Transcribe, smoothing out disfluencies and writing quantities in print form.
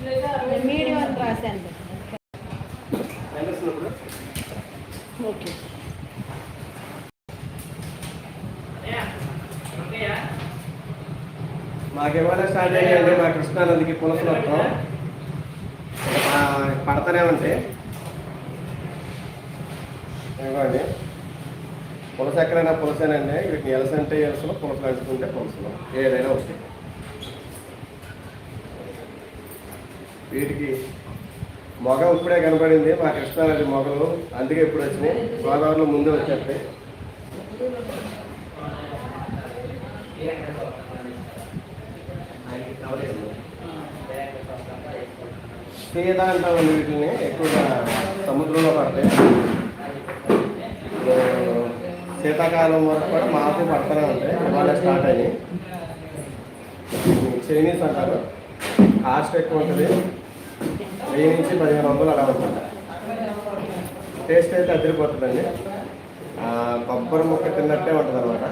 Medium అని రాశాను. Okay. మాకు ఇవాళ స్టార్ట్ అయ్యాయండి. మా కృష్ణానదికి పులసలు వస్తాం పడతానే ఉంటాయి. ఇవ్వండి పులస ఎక్కడైనా పులసేనండి. వీటికి ఎలస అంటే ఎలసలు, పులసలు అంటుకుంటే పులసలు, ఏదైనా వస్తాయి. వీటికి మొగ ఇప్పుడే కనపడింది మా కృష్ణానది మొగలు, అందుకే ఇప్పుడు వచ్చినాయి. గోదావరిలో ముందే వచ్చేస్తాయి. సీద అంటామండి వీటిని, ఎక్కువగా సముద్రంలో పడతాయి. శీతాకాలం వరకు కూడా మాకు పడతానే ఉంటాయి. ఇవాళ స్టార్ట్ అయ్యి చైనీస్ అంటారు. కాస్ట్ ఎక్కువ ఉంటుంది, 1000 నుంచి 1500 అలా ఉంటుంది. టేస్ట్ అయితే అదిరిపోతుందండి. కొబ్బరి ముక్క తిన్నట్టే ఉంటుంది అనమాట.